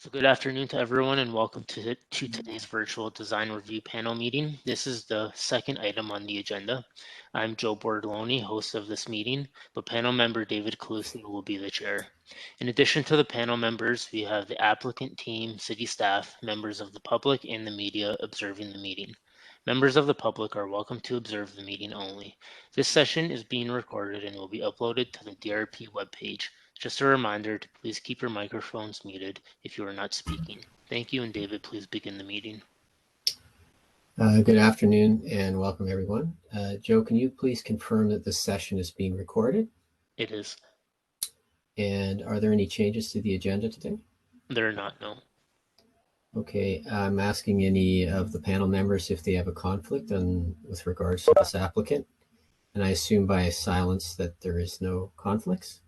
So good afternoon to everyone and welcome to today's virtual design review panel meeting. This is the second item on the agenda. I'm Joe Bordoloni, host of this meeting, but panel member David Calusi will be the chair. In addition to the panel members, we have the applicant team, city staff, members of the public, and the media observing the meeting. Members of the public are welcome to observe the meeting only. This session is being recorded and will be uploaded to the DRP webpage. Just a reminder to please keep your microphones muted if you are not speaking. Thank you, and David, please begin the meeting. Good afternoon and welcome everyone. Joe, can you please confirm that this session is being recorded? It is. And are there any changes to the agenda today? There are not, no. Okay, I'm asking any of the panel members if they have a conflict with regards to this applicant. And I assume by silence that there is no conflicts.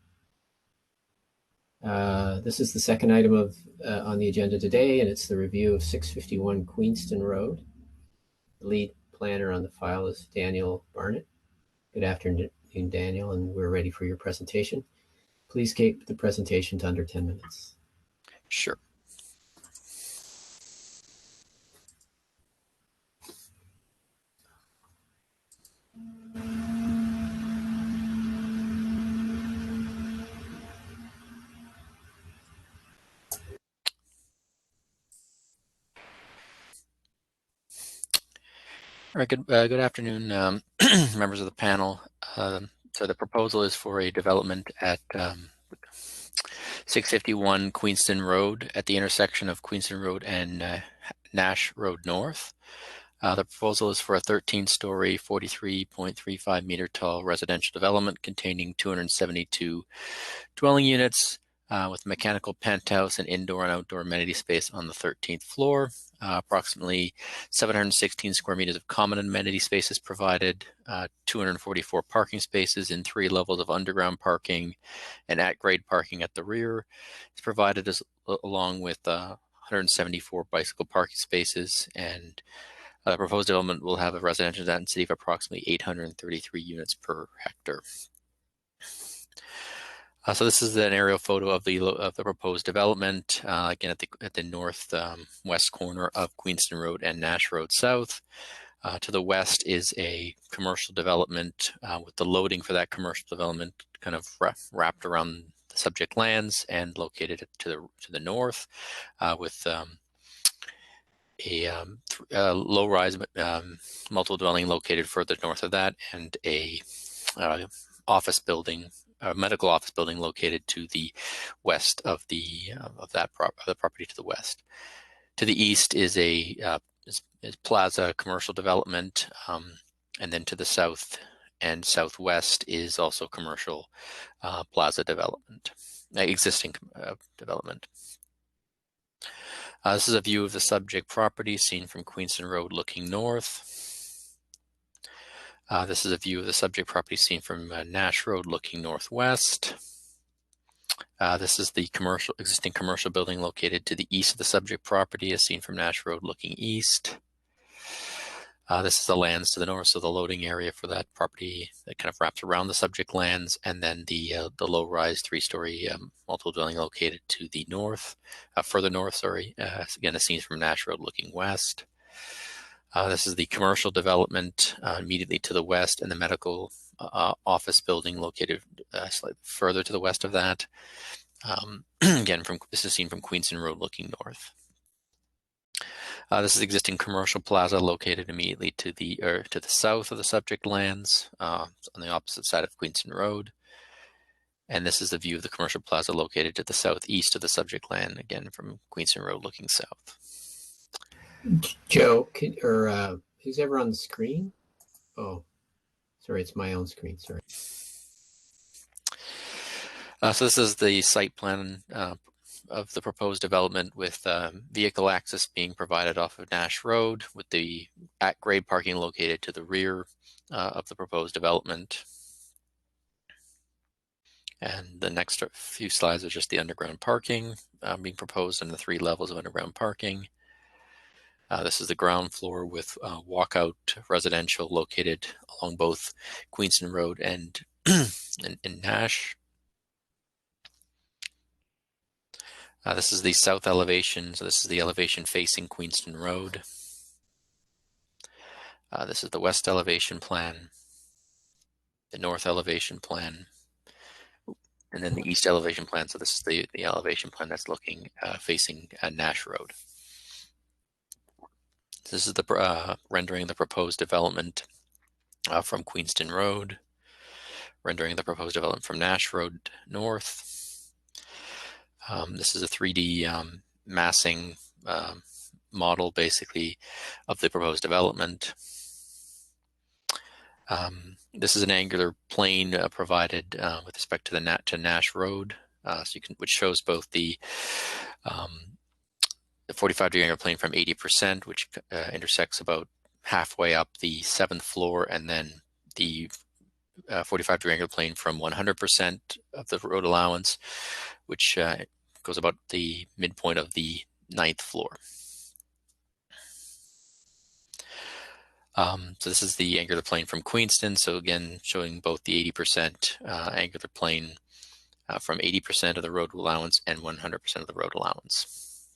This is the second item on the agenda today, and it's the review of 651 Queenston Road. The lead planner on the file is Daniel Barnett. Good afternoon, Daniel, and we're ready for your presentation. Please keep the presentation to under 10 minutes. Sure. All right, good afternoon, members of the panel. So the proposal is for a development at 651 Queenston Road at the intersection of Queenston Road and Nash Road North. The proposal is for a 13-story, 43.35 meter tall residential development containing 272 dwelling units with mechanical penthouse and indoor and outdoor amenity space on the 13th floor. Approximately 716 square meters of common amenity spaces provided, 244 parking spaces in 3 levels of underground parking and at-grade parking at the rear is provided, along with 174 bicycle parking spaces. And the proposed development will have a residential density of approximately 833 units per hectare. So this is an aerial photo of the proposed development, again at the north west corner of Queenston Road and Nash Road South. To the west is a commercial development with the loading for that commercial development kind of wrapped around the subject lands and located to the north with a low-rise multiple dwelling located further north of that, and a office building. A medical office building located to the west of the property to the west. To the east is a plaza commercial development, and then to the south and southwest is also commercial plaza development, existing development. This is a view of the subject property seen from Queenston Road looking north. This is a view of the subject property seen from Nash Road looking northwest. This is the existing commercial building located to the east of the subject property as seen from Nash Road looking east. This is the lands to the north, so the loading area for that property that kind of wraps around the subject lands, and then the low-rise 3-story multiple dwelling located to the north, further north, sorry, again as seen from Nash Road looking west. This is the commercial development immediately to the west, and the medical office building located slightly further to the west of that. Again, this is seen from Queenston Road looking north. This is existing commercial plaza located immediately to the south of the subject lands on the opposite side of Queenston Road. And this is the view of the commercial plaza located to the southeast of the subject land, again from Queenston Road looking south. Joe, who's ever on the screen? Oh, sorry, it's my own screen, sorry. So this is the site plan of the proposed development with vehicle access being provided off of Nash Road, with the at-grade parking located to the rear of the proposed development. And the next few slides are just the underground parking being proposed in the 3 levels of underground parking. This is the ground floor with walkout residential located along both Queenston Road and Nash. This is the south elevation, so this is the elevation facing Queenston Road. This is the west elevation plan, the north elevation plan, and then the east elevation plan. So this is the elevation plan that's looking facing Nash Road. This is the rendering the proposed development from Queenston Road, rendering the proposed development from Nash Road North. This is a 3D massing model, basically, of the proposed development. This is an angular plane provided with respect to the Nash Road, which shows both the 45-degree angular plane from 80%, which intersects about halfway up the 7th floor, and then the 45-degree angular plane from 100% of the road allowance, which goes about the midpoint of the 9th floor. So this is the angular plane from Queenston. So again, showing both the 80% angular plane from 80% of the road allowance and 100% of the road allowance.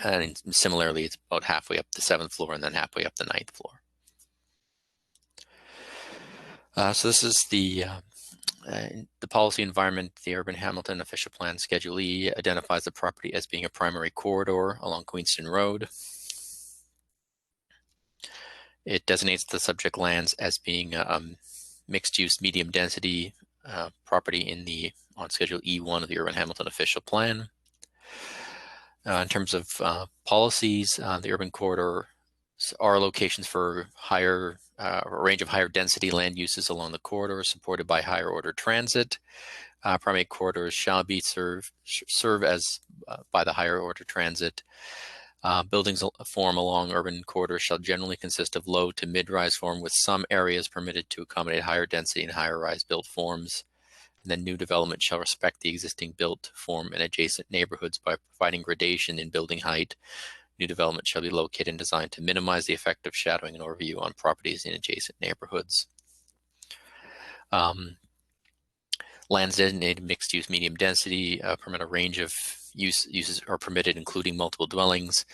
And similarly, it's about halfway up the 7th floor and then halfway up the 9th floor. So this is the policy environment. The Urban Hamilton Official Plan Schedule E identifies the property as being a primary corridor along Queenston Road. It designates the subject lands as being a mixed-use, medium-density property on Schedule E1 of the Urban Hamilton Official Plan. In terms of policies, the urban corridor are locations for a range of higher density land uses along the corridor, supported by higher order transit. Primary corridors shall be serve as by the higher order transit. Buildings form along urban corridors shall generally consist of low to mid-rise form, with some areas permitted to accommodate higher density and higher rise built forms. And then new development shall respect the existing built form in adjacent neighborhoods by providing gradation in building height. New development shall be located and designed to minimize the effect of shadowing and overview on properties in adjacent neighborhoods. Lands designated mixed use medium density permit a range of uses are permitted, including multiple dwellings,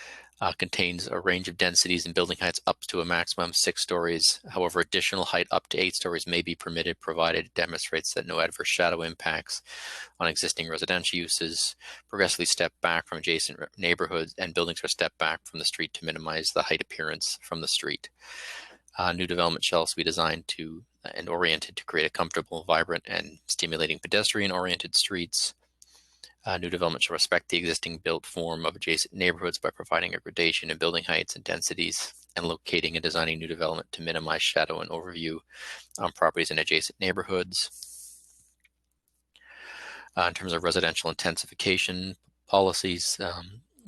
contains a range of densities and building heights up to a maximum of 6 stories. However, additional height up to 8 stories may be permitted, provided it demonstrates that no adverse shadow impacts on existing residential uses, progressively step back from adjacent neighborhoods, and buildings are stepped back from the street to minimize the height appearance from the street. New development shall also be designed to and oriented to create a comfortable, vibrant, and stimulating pedestrian-oriented streets. New development shall respect the existing built form of adjacent neighborhoods by providing a gradation in building heights and densities, and locating and designing new development to minimize shadow and overview on properties in adjacent neighborhoods. In terms of residential intensification policies,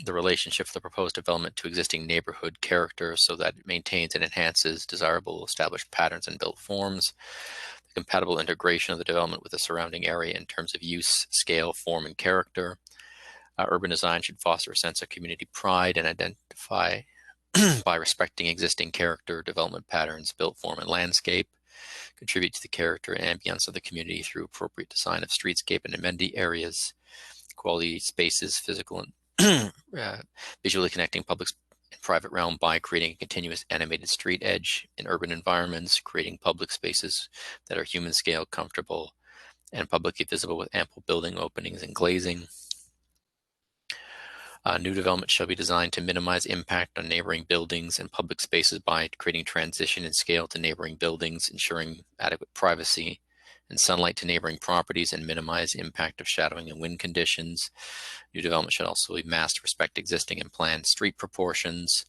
the relationship of the proposed development to existing neighborhood character so that it maintains and enhances desirable established patterns and built forms. The compatible integration of the development with the surrounding area in terms of use, scale, form, and character. Urban design should foster a sense of community pride and identify by respecting existing character, development patterns, built form, and landscape. Contribute to the character and ambience of the community through appropriate design of streetscape and amenity areas, quality spaces, physical and visually connecting public and private realm by creating a continuous animated street edge in urban environments, creating public spaces that are human scale, comfortable, and publicly visible with ample building openings and glazing. New development shall be designed to minimize impact on neighboring buildings and public spaces by creating transition and scale to neighboring buildings, ensuring adequate privacy and sunlight to neighboring properties, and minimize impact of shadowing and wind conditions. New development should also be massed to respect existing and planned street proportions.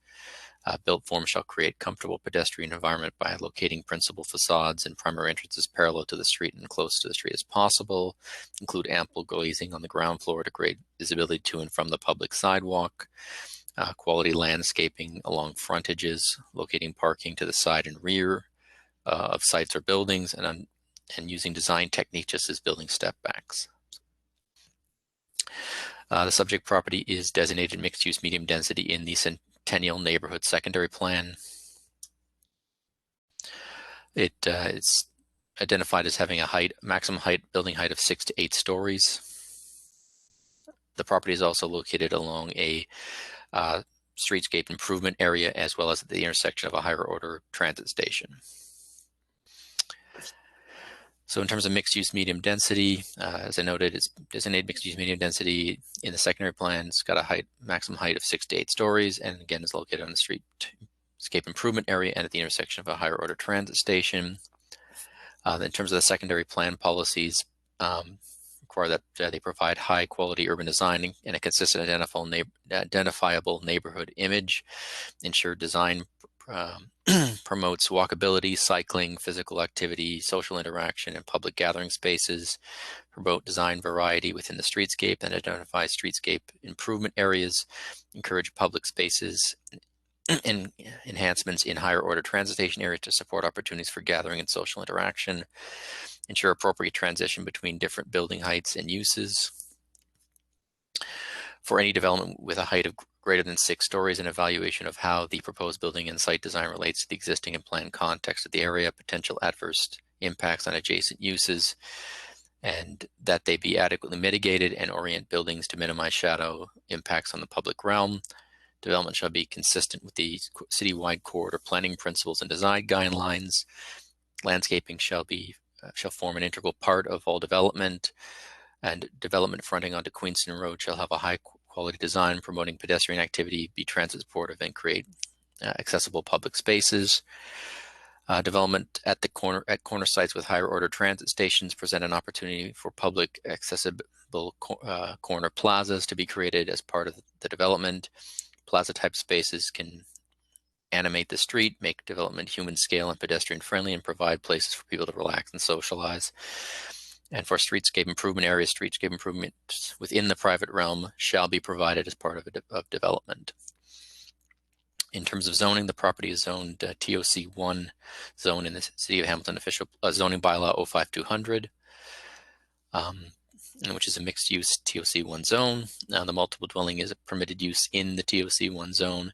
Built form shall create comfortable pedestrian environment by locating principal facades and primary entrances parallel to the street and close to the street as possible. Include ample glazing on the ground floor to create visibility to and from the public sidewalk. Quality landscaping along frontages, locating parking to the side and rear of sites or buildings, and using design techniques just as building step backs. The subject property is designated mixed-use medium density in the Centennial Neighborhood Secondary Plan. It's identified as having a maximum building height of 6 to 8 stories. The property is also located along a streetscape improvement area, as well as at the intersection of a higher order transit station. So in terms of mixed-use medium density, as I noted, it's designated mixed-use medium density in the secondary plan. It's got a maximum height of 6 to 8 stories, and again is located on the streetscape improvement area and at the intersection of a higher order transit station. In terms of the secondary plan policies, require that they provide high quality urban design and a consistent identifiable neighborhood image, ensure design promotes walkability, cycling, physical activity, social interaction, and public gathering spaces, promote design variety within the streetscape, and identify streetscape improvement areas, encourage public spaces and enhancements in higher order transit station areas to support opportunities for gathering and social interaction, ensure appropriate transition between different building heights and uses. For any development with a height of greater than 6 stories, an evaluation of how the proposed building and site design relates to the existing and planned context of the area, potential adverse impacts on adjacent uses, and that they be adequately mitigated, and orient buildings to minimize shadow impacts on the public realm. Development shall be consistent with the citywide corridor planning principles and design guidelines. Landscaping shall form an integral part of all development, and development fronting onto Queenston Road shall have a high quality design promoting pedestrian activity, be transit supportive, and create accessible public spaces. Development at corner sites with higher order transit stations present an opportunity for public accessible corner plazas to be created as part of the development. Plaza type spaces can animate the street, make development human scale and pedestrian friendly, and provide places for people to relax and socialize. And for streetscape improvement areas, streetscape improvements within the private realm shall be provided as part of development. In terms of zoning, the property is zoned TOC1 zone in the City of Hamilton official zoning bylaw 05200, which is a mixed use TOC1 zone. The multiple dwelling is a permitted use in the TOC1 zone.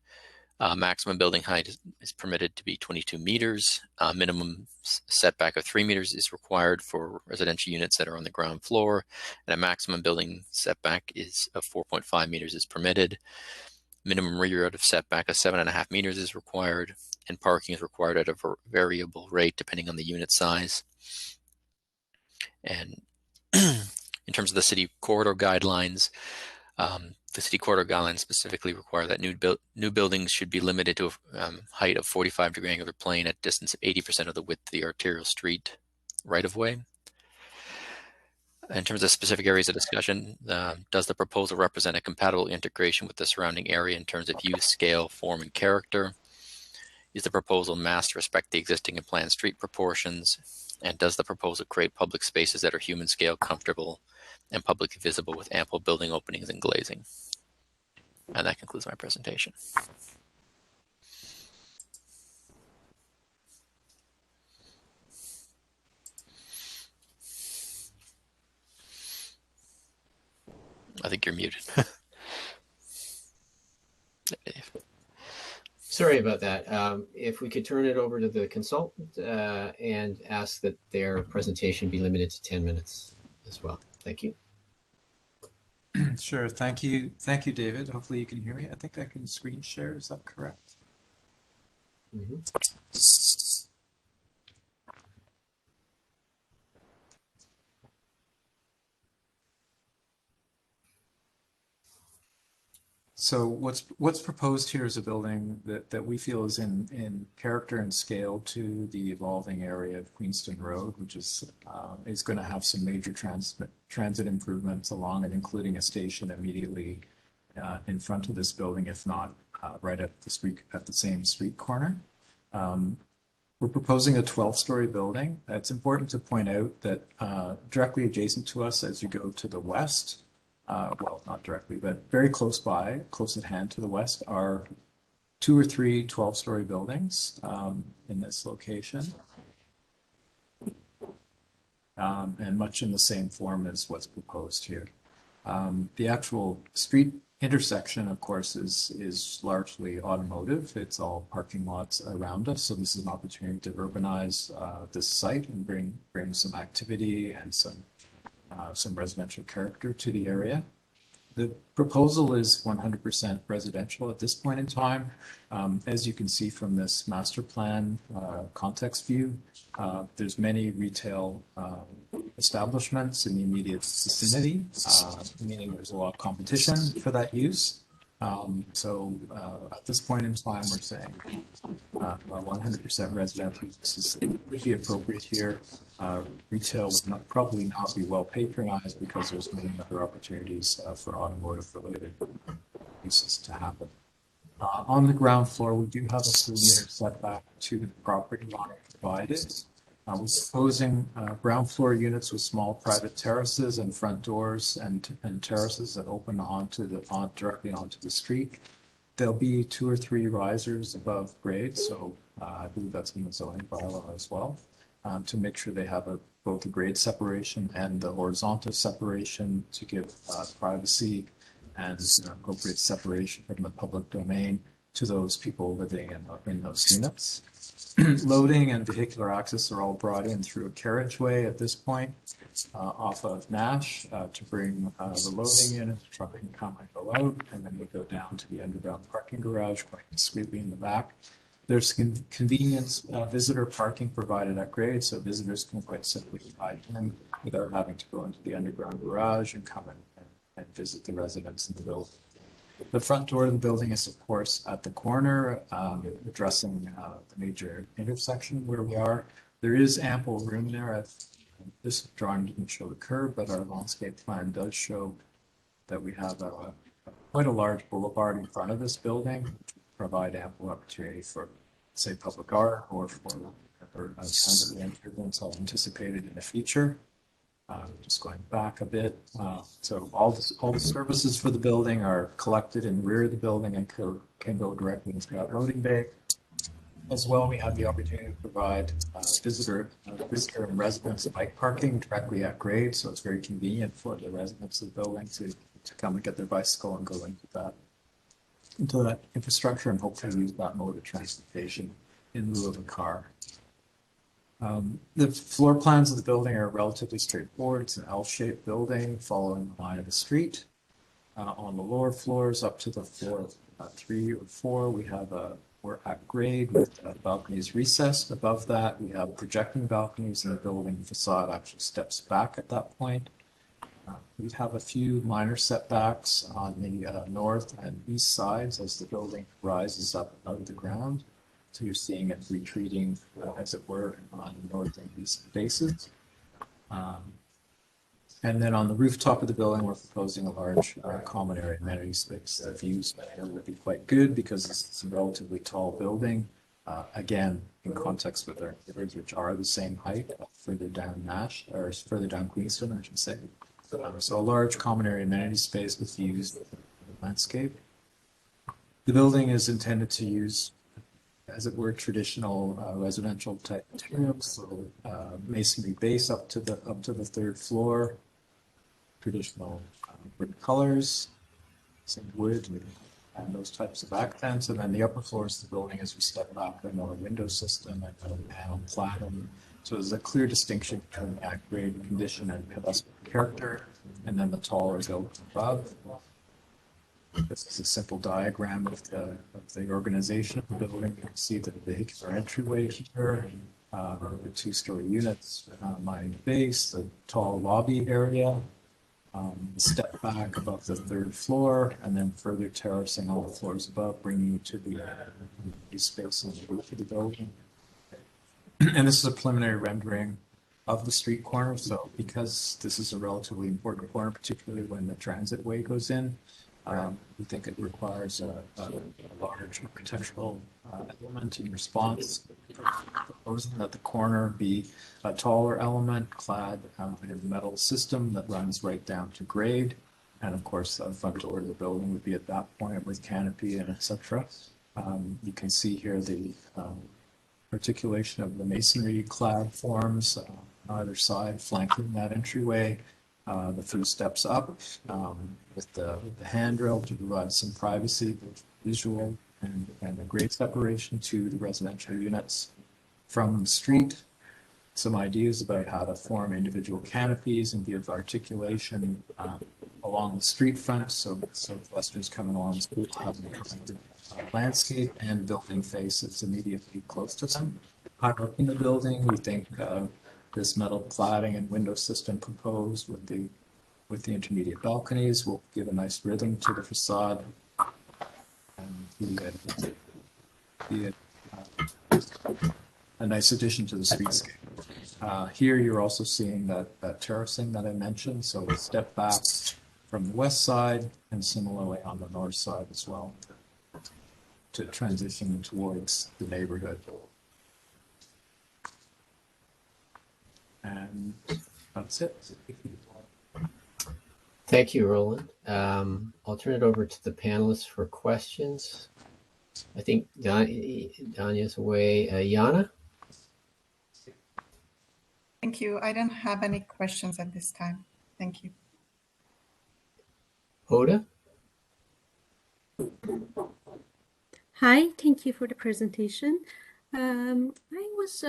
Maximum building height is permitted to be 22 meters. Minimum setback of 3 meters is required for residential units that are on the ground floor, and a maximum building setback of 4.5 meters is permitted. Minimum rear yard of setback of 7.5 meters is required, and parking is required at a variable rate depending on the unit size. And in terms of the city corridor guidelines, the city corridor guidelines specifically require that new buildings should be limited to a height of 45-degree angular plane at a distance of 80% of the width of the arterial street right-of-way. In terms of specific areas of discussion, does the proposal represent a compatible integration with the surrounding area in terms of use, scale, form, and character? Is the proposal massed to respect the existing and planned street proportions? And does the proposal create public spaces that are human scale, comfortable, and publicly visible with ample building openings and glazing? And that concludes my presentation. I think you're muted. Sorry about that. If we could turn it over to the consultant and ask that their presentation be limited to 10 minutes as well. Thank you. Sure. Thank you. Thank you, David. Hopefully you can hear me. I think I can screen share. Is that correct? Mm-hmm. So what's proposed here is a building that we feel is in character and scale to the evolving area of Queenston Road, which is going to have some major transit improvements along it, including a station immediately in front of this building, if not right at the same street corner. We're proposing a 12-story building. It's important to point out that directly adjacent to us as you go to the west, well, not directly, but very close by, close at hand to the west, are 2 or 3 12-story buildings in this location, and much in the same form as what's proposed here. The actual street intersection, of course, is largely automotive. It's all parking lots around us, so this is an opportunity to urbanize this site and bring some activity and some residential character to the area. The proposal is 100% residential at this point in time. As you can see from this master plan context view, there's many retail establishments in the immediate vicinity, meaning there's a lot of competition for that use. So at this point in time, we're saying 100% residential use would be appropriate here. Retail would probably not be well patronized because there's many other opportunities for automotive related uses to happen. On the ground floor, we do have a 3-meter setback to the property line provided. We're proposing ground floor units with small private terraces and front doors and terraces that open directly onto the street. There'll be 2 or 3 risers above grade, so I believe that's in the zoning bylaw as well, to make sure they have both the grade separation and the horizontal separation to give privacy and appropriate separation from the public domain to those people living in those units. Loading and vehicular access are all brought in through a carriageway at this point off of Nash to bring the loading in, the truck can come and go out, and then we go down to the underground parking garage quite discreetly in the back. There's convenience visitor parking provided at grade, so visitors can quite simply ride in without having to go into the underground garage and come and visit the residents in the building. The front door of the building is, of course, at the corner, addressing the major intersection where we are. There is ample room there. This drawing didn't show the curve, but our landscape plan does show that we have quite a large boulevard in front of this building, provide ample opportunity for, say, public art or for transit improvements anticipated in the future. Just going back a bit. So all the services for the building are collected in the rear of the building and can go directly into that loading bay. As well, we have the opportunity to provide visitor and residents bike parking directly at grade. So it's very convenient for the residents of the building to come and get their bicycle and go into that infrastructure and hopefully use that mode of transportation in lieu of a car. The floor plans of the building are relatively straightforward. It's an L-shaped building following the line of the street. On the lower floors up to the floor 3 or 4, we're at grade with balconies recessed. Above that, we have projecting balconies, and the building facade actually steps back at that point. We have a few minor setbacks on the north and east sides as the building rises up out of the ground. So you're seeing it retreating, as it were, on the north and east faces. And then on the rooftop of the building, we're proposing a large common area amenity space. The views here would be quite good because it's a relatively tall building. Again, in context with our neighbors, which are the same height, further down Nash, or further down Queenston, I should say. So a large common area amenity space with views of the landscape. The building is intended to use, as it were, traditional residential type materials, so masonry base up to the 3rd floor, traditional brick colors, some wood and those types of accents, and then the upper floors of the building, as we step back, another window system and a panel cladding. So there's a clear distinction between at-grade condition and pedestal character, and then the taller buildings above. This is a simple diagram of the organization of the building. You can see the vehicular entryway here, the 2-story units lining the base, the tall lobby area, the step back above the 3rd floor, and then further terracing all the floors above, bringing you to the space on the roof of the building. And this is a preliminary rendering of the street corner. So because this is a relatively important corner, particularly when the transit way goes in, we think it requires a large architectural element in response, proposing that the corner be a taller element clad in a metal system that runs right down to grade. And of course, the front door of the building would be at that point with canopy and etc. You can see here the articulation of the masonry clad forms on either side flanking that entryway. The few steps up with the handrail to provide some privacy, both visual and a grade separation to the residential units from the street. Some ideas about how to form individual canopies and give articulation along the street front, so clusters coming along the street, landscape and building face that's immediately close to them. Higher up in the building, we think this metal cladding and window system proposed with the intermediate balconies will give a nice rhythm to the facade. And a nice addition to the streetscape. Here you're also seeing that terracing that I mentioned, so a step back from the west side and similarly on the north side as well to transition towards the neighborhood. And that's it. Thank you, Roland. I'll turn it over to the panelists for questions. I think Danya's away. Yana? Thank you. I don't have any questions at this time. Thank you. Hoda? Hi, thank you for the presentation. I was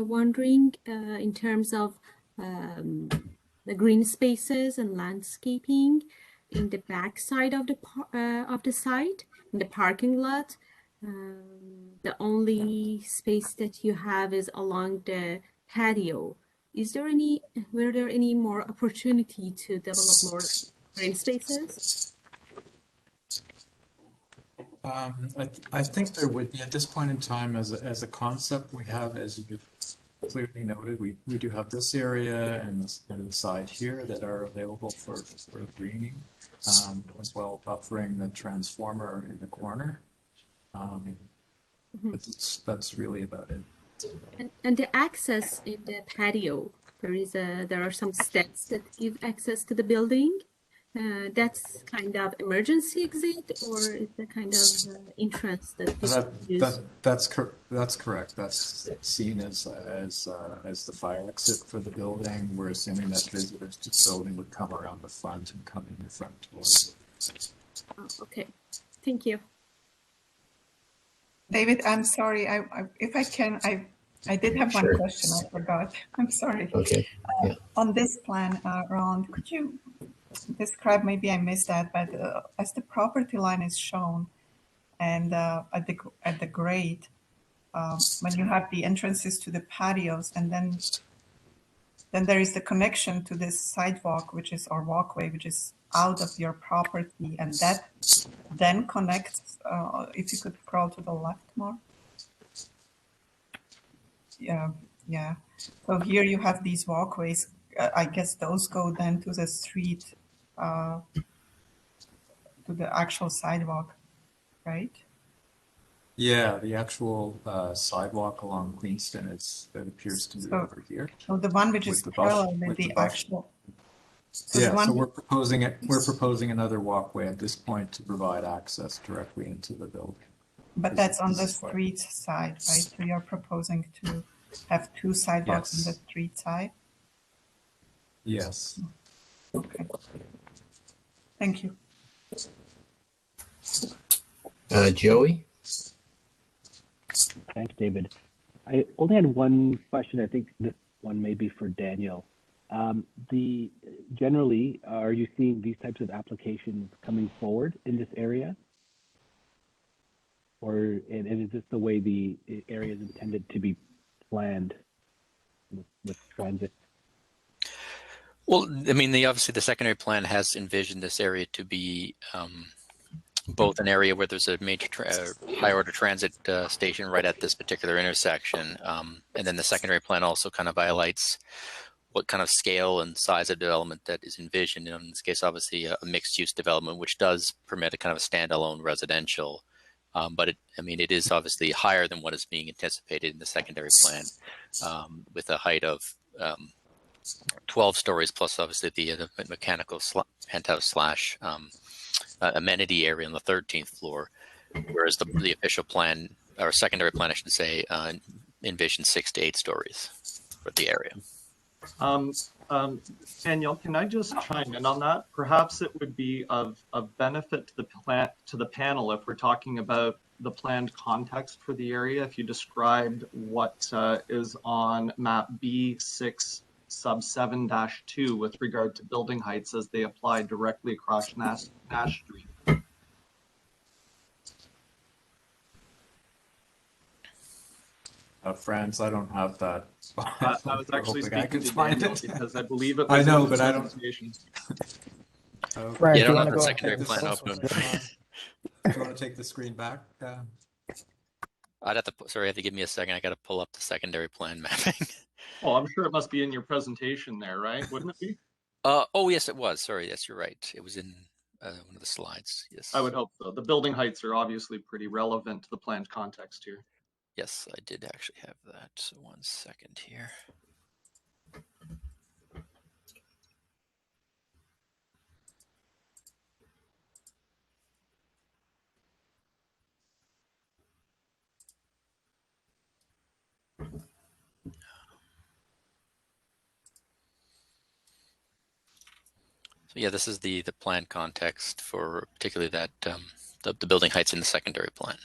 wondering in terms of the green spaces and landscaping in the back side of the site, in the parking lot. The only space that you have is along the patio. Were there any more opportunity to develop more green spaces? I think there would be at this point in time as a concept we have, as you clearly noted, we do have this area and the side here that are available for greening, as well buffering the transformer in the corner. But that's really about it. And the access in the patio, there are some steps that give access to the building. That's kind of emergency exit, or is the kind of entrance that people use? That's correct. That's seen as the fire exit for the building. We're assuming that visitors to the building would come around the front and come in the front door. Oh, okay, thank you. David, I'm sorry. If I can, I did have one question. I forgot. I'm sorry. Okay. Yeah. On this plan, Roland, could you describe, maybe I missed that, but as the property line is shown and at the grade, when you have the entrances to the patios, and then there is the connection to this sidewalk, or walkway, which is out of your property, and that then connects, if you could scroll to the left more. Yeah. So here you have these walkways. I guess those go then to the street, to the actual sidewalk, right? Yeah, the actual sidewalk along Queenston that appears to be over here. So the one which is parallel with the actual. So we're proposing another walkway at this point to provide access directly into the building. But that's on the street side, right? So you're proposing to have two sidewalks on the street side? Yes. Okay. Thank you. Joey? Thanks, David. I only had one question. I think this one may be for Daniel. Generally, are you seeing these types of applications coming forward in this area? And is this the way the area is intended to be planned with transit? Well, I mean, obviously the secondary plan has envisioned this area to be both an area where there's a major high order transit station right at this particular intersection. And then the secondary plan also kind of highlights what kind of scale and size of development that is envisioned. And in this case, obviously a mixed use development, which does permit a kind of a standalone residential. But it is obviously higher than what is being anticipated in the secondary plan, with a height of 12 stories plus obviously the mechanical penthouse / amenity area on the 13th floor, whereas the official plan, or secondary plan I should say, envisions 6 to 8 stories for the area. Daniel, can I just chime in on that? Perhaps it would be of benefit to the panel if we're talking about the planned context for the area. If you described what is on map B6 sub 7-2 with regard to building heights as they apply directly across Nash Street. Franz, I don't have that. I was actually speaking to Daniel because I believe it was I know, in but I don't. presentation. Franz, Yeah, I do don't you want have to the go secondary ahead? plan This open. also good. Do you want to take the screen back? I'd have to, sorry, you have to give me a second. I got to pull up the secondary plan mapping. Oh, I'm sure it must be in your presentation there, right? Wouldn't it be? Oh, yes, it was. Sorry, yes, you're right. It was in one of the slides. Yes. I would hope so. The building heights are obviously pretty relevant to the planned context here. Yes, I did actually have that. So 1 second here. So yeah, this is the plan context for particularly that the building heights in the secondary plan.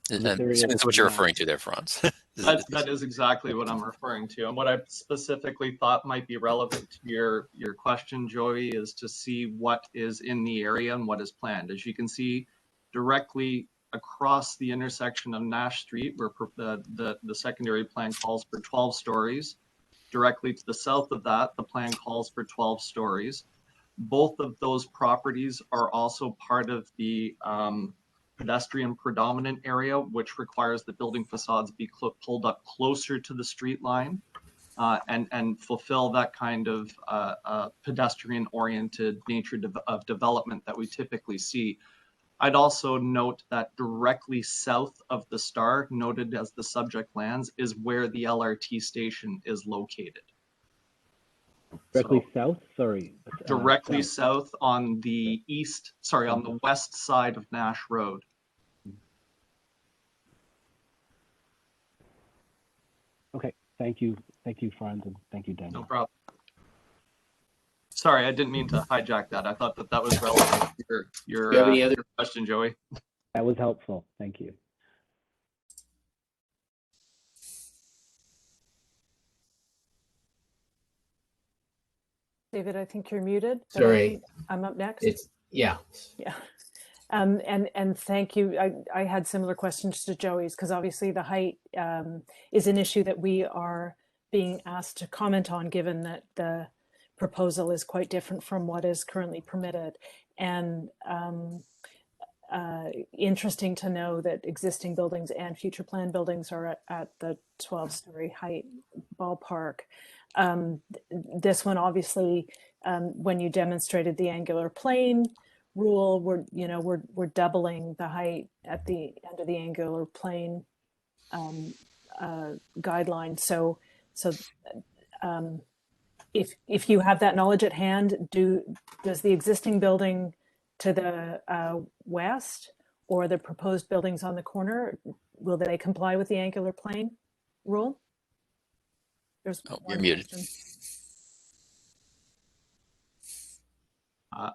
That's what you're referring to there, Franz. That is exactly what I'm referring to. And what I specifically thought might be relevant to your question, Joey, is to see what is in the area and what is planned. As you can see, directly across the intersection of Nash Street, where the secondary plan calls for 12 stories. Directly to the south of that, the plan calls for 12 stories. Both of those properties are also part of the pedestrian predominant area, which requires the building facades be pulled up closer to the street line and fulfill that kind of pedestrian oriented nature of development that we typically see. I'd also note that directly south of the star, noted as the subject lands, is where the LRT station is located. Directly south? Sorry. Directly south on the on the west side of Nash Road. Okay, thank you. Thank you, Franz, and thank you, Daniel. No problem. Sorry, I didn't mean to hijack that. I thought that was relevant to your question, Joey. That was helpful. Thank you. David, I think you're muted. Sorry. I'm up next. Yeah. And thank you. I had similar questions to Joey's because obviously the height is an issue that we are being asked to comment on, given that the proposal is quite different from what is currently permitted. And interesting to know that existing buildings and future plan buildings are at the 12-story height ballpark. This one, obviously, when you demonstrated the angular plane rule, we're doubling the height at the end of the angular plane guideline. So if you have that knowledge at hand, does the existing building to the west or the proposed buildings on the corner, will they comply with the angular plane rule? You're muted.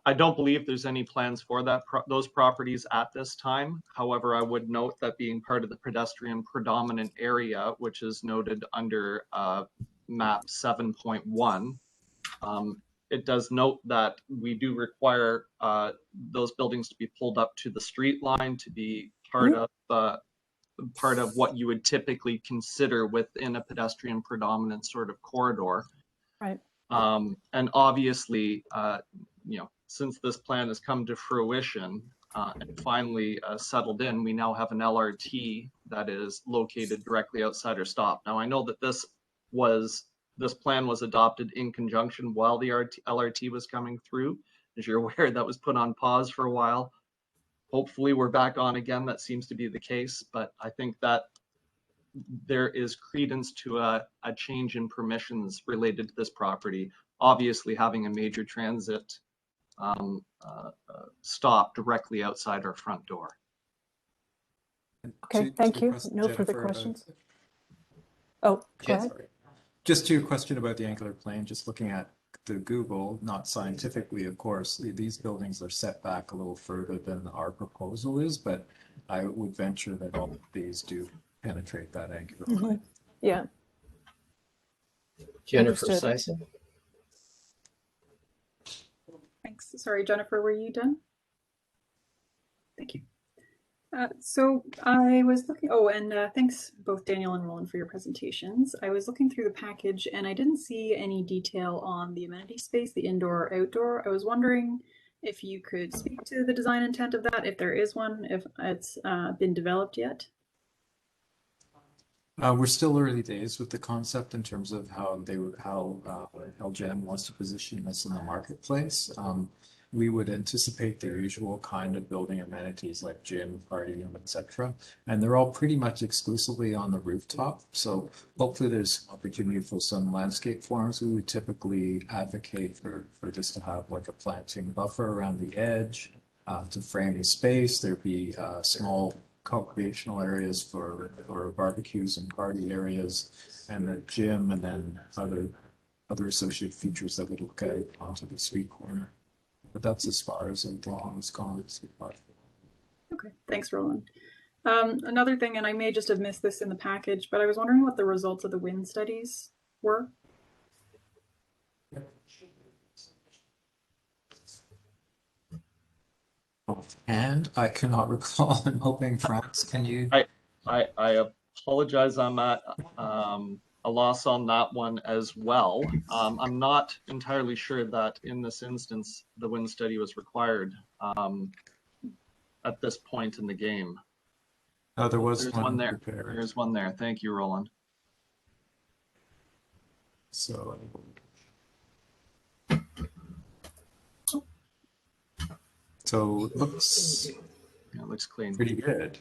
I don't believe there's any plans for those properties at this time. However, I would note that being part of the pedestrian predominant area, which is noted under map 7.1, it does note that we do require those buildings to be pulled up to the street line to be part of what you would typically consider within a pedestrian predominant sort of corridor. Right. And obviously, since this plan has come to fruition and finally settled in, we now have an LRT that is located directly outside our stop. Now, I know that this plan was adopted in conjunction while the LRT was coming through. As you're aware, that was put on pause for a while. Hopefully we're back on again. That seems to be the case, but I think that there is credence to a change in permissions related to this property. Obviously, having a major transit stop directly outside our front door. Okay, thank you. No further questions. Oh, go ahead. Sorry. Just to your question about the angular plane, just looking at the Google, not scientifically, of course, these buildings are set back a little further than our proposal is, but I would venture that all of these do penetrate that angular plane. Yeah, Jennifer Understood. Sison. Thanks. Sorry, Jennifer, were you done? Thank you. So I was looking, and thanks both Daniel and Roland for your presentations. I was looking through the package and I didn't see any detail on the amenity space, the indoor or outdoor. I was wondering if you could speak to the design intent of that, if there is one, if it's been developed yet. We're still early days with the concept in terms of how LGM wants to position this in the marketplace. We would anticipate the usual kind of building amenities like gym, party room, etc. And they're all pretty much exclusively on the rooftop. So hopefully there's opportunity for some landscape forms. We would typically advocate for this to have like a planting buffer around the edge to frame the space. There'd be small co-creational areas for barbecues and party areas, and the gym, and then other associated features that would look at onto the street corner. But that's as far as I'm thinking it's gone so far. Okay, thanks, Roland. Another thing, and I may just have missed this in the package, but I was wondering what the results of the wind studies were. And I cannot recall. I'm hoping France, can you? I apologize. I'm at a loss on that one as well. I'm not entirely sure that in this instance the wind study was required at this point in the game. Oh, there was There's one there. prepared. There's one there. Thank you, Roland. So it looks clean. Pretty good.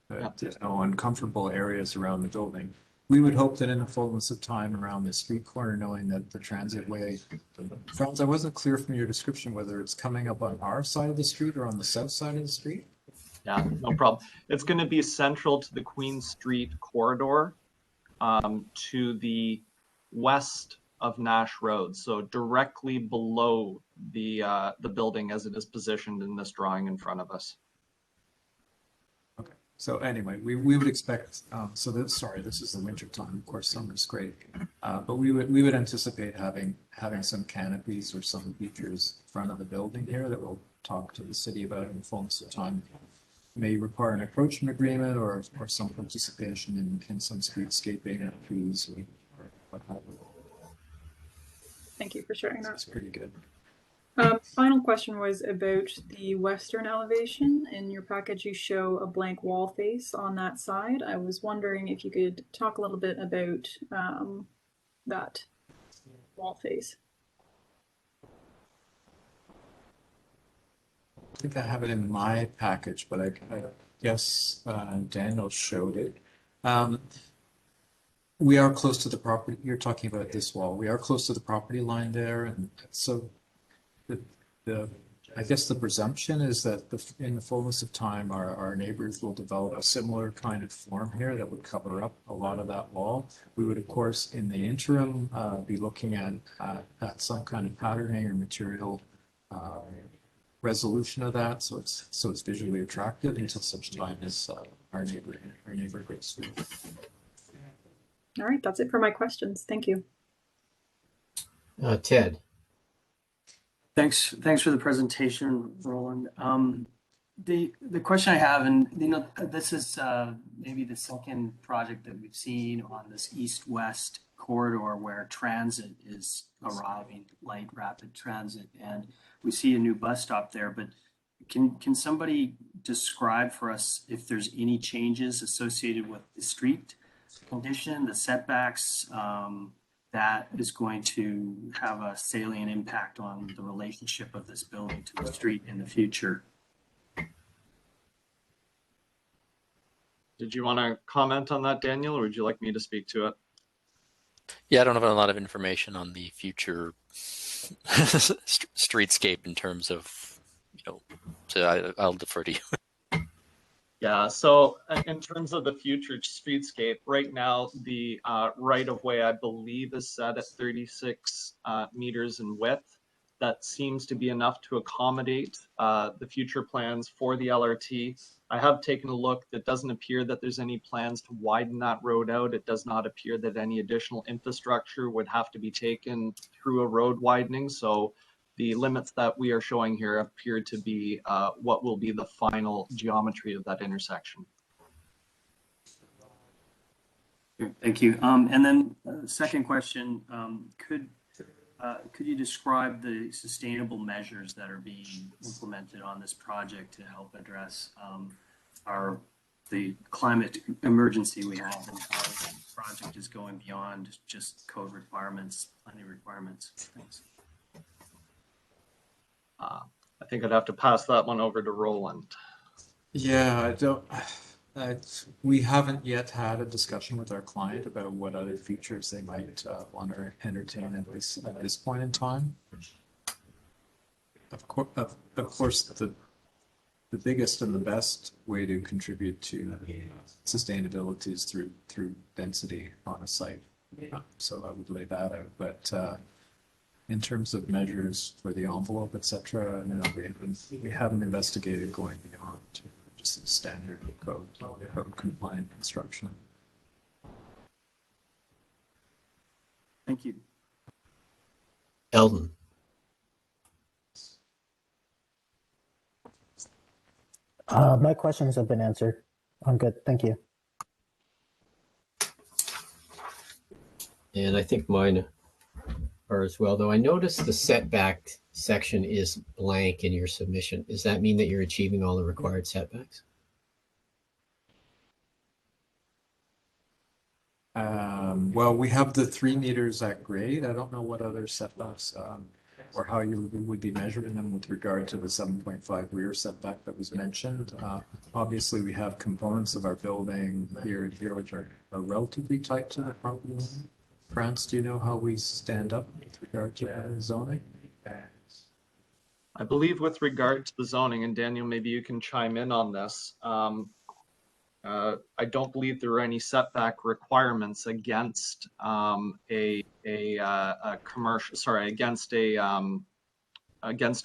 There's no uncomfortable areas around the building. We would hope that in the fullness of time around the street corner, knowing that the transit way, Franz, I wasn't clear from your description whether it's coming up on our side of the street or on the south side of the street. Yeah, no problem. It's going to be central to the Queen Street corridor, to the west of Nash Road, so directly below the building as it is positioned in this drawing in front of us. Okay. So anyway, we would expect. This is the winter time. Of course, summer's great, but we would anticipate having some canopies or some features in front of the building here that we'll talk to the city about in the fullness of time. May require an approachment agreement or some participation in some streetscaping fees or what have you. Thank you for sharing that. That's pretty good. Final question was about the western elevation. In your package, you show a blank wall face on that side. I was wondering if you could talk a little bit about that wall face. I think I have it in my package, but I guess Daniel showed it. We are close to the property. You're talking about this wall. We are close to the property line there, and so I guess the presumption is that in the fullness of time, our neighbors will develop a similar kind of form here that would cover up a lot of that wall. We would, of course, in the interim, be looking at some kind of patterning or material resolution of that, so it's visually attractive until such time as our neighbor gets through. All right, that's it for my questions. Thank you. Ted. Thanks for the presentation, Roland. The question I have, and this is maybe the second project that we've seen on this east-west corridor where transit is arriving, light rapid transit, and we see a new bus stop there. But can somebody describe for us if there's any changes associated with the street condition, the setbacks, that is going to have a salient impact on the relationship of this building to the street in the future? Did you want to comment on that, Daniel, or would you like me to speak to it? Yeah, I don't have a lot of information on the future streetscape in terms of, so I'll defer to you. Yeah, so in terms of the future streetscape, right now the right-of-way, I believe, is set at 36 meters in width. that seems to be enough to accommodate the future plans for the LRT. I have taken a look. It doesn't appear that there's any plans to widen that road out. It does not appear that any additional infrastructure would have to be taken through a road widening. So the limits that we are showing here appear to be what will be the final geometry of that intersection. Thank you. And then second question, could you describe the sustainable measures that are being implemented on this project to help address the climate emergency we have, and how the project is going beyond just code requirements, planning requirements? Thanks. I think I'd have to pass that one over to Roland. Yeah, we haven't yet had a discussion with our client about what other features they might want to entertain at this point in time. Of course, the biggest and the best way to contribute to sustainability is through density on a site. So I would lay that out. But in terms of measures for the envelope, etc., no, we haven't investigated going beyond just standard code compliant construction. Thank you. Eldon. My questions have been answered. I'm good. Thank you. And I think mine are as well, though I noticed the setback section is blank in your submission. Does that mean that you're achieving all the required setbacks? Well, we have the 3 meters at grade. I don't know what other setbacks or how you would be measuring them with regard to the 7.5 rear setback that was mentioned. Obviously, we have components of our building here and here which are relatively tight to the property line. France, do you know how we stand up with regard to zoning? I believe with regard to the zoning, and Daniel, maybe you can chime in on this. I don't believe there are any setback requirements against a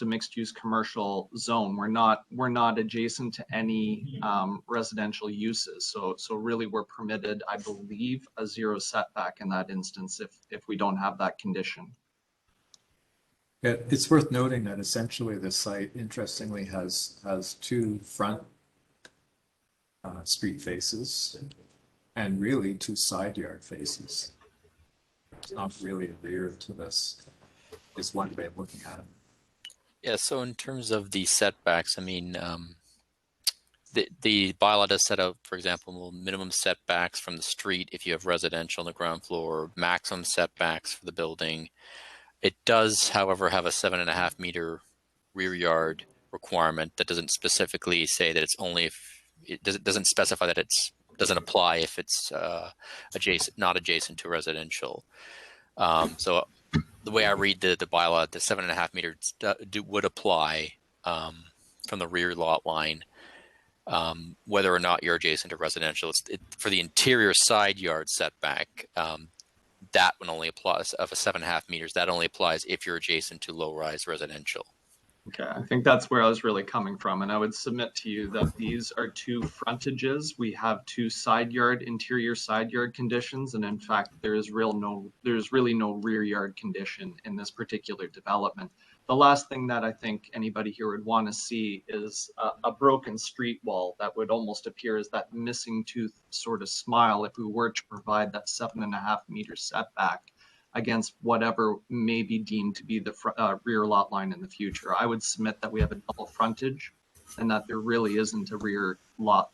mixed-use commercial zone. We're not adjacent to any residential uses. So really, we're permitted, I believe, a 0 setback in that instance if we don't have that condition. Yeah, it's worth noting that essentially the site, interestingly, has 2 front street faces and really 2 side yard faces. It's not really a rear to this, is one way of looking at it. Yeah, so in terms of the setbacks, I mean, the bylaw does set out, for example, minimum setbacks from the street if you have residential on the ground floor, maximum setbacks for the building. It does, however, have a 7.5 meter rear yard requirement that doesn't specifically say that it's only if it doesn't specify that it's doesn't apply if it's not adjacent to residential. So the way I read the bylaw, the 7.5 meters would apply from the rear lot line, whether or not you're adjacent to residential. For the interior side yard setback, that one only applies of a 7.5 meters. That only applies if you're adjacent to low-rise residential. Okay, I think that's where I was really coming from, and I would submit to you that these are 2 frontages. We have 2 interior side yard conditions, and in fact, there's really no rear yard condition in this particular development. The last thing that I think anybody here would want to see is a broken street wall that would almost appear as that missing tooth sort of smile if we were to provide that 7.5 meter setback against whatever may be deemed to be the rear lot line in the future. I would submit that we have a double frontage and that there really isn't a rear lot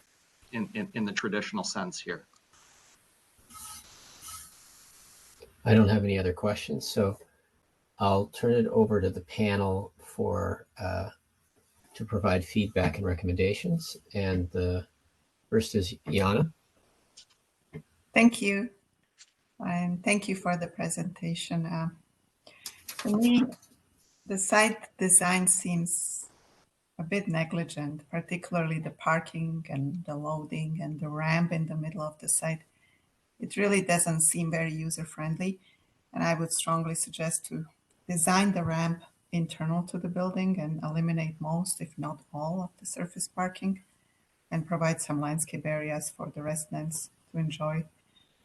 in the traditional sense here. I don't have any other questions, so I'll turn it over to the panel for to provide feedback and recommendations. And the first is Jana. Thank you. And thank you for the presentation. For me, the site design seems a bit negligent, particularly the parking and the loading and the ramp in the middle of the site. It really doesn't seem very user-friendly, and I would strongly suggest to design the ramp internal to the building and eliminate most, if not all, of the surface parking and provide some landscape areas for the residents to enjoy,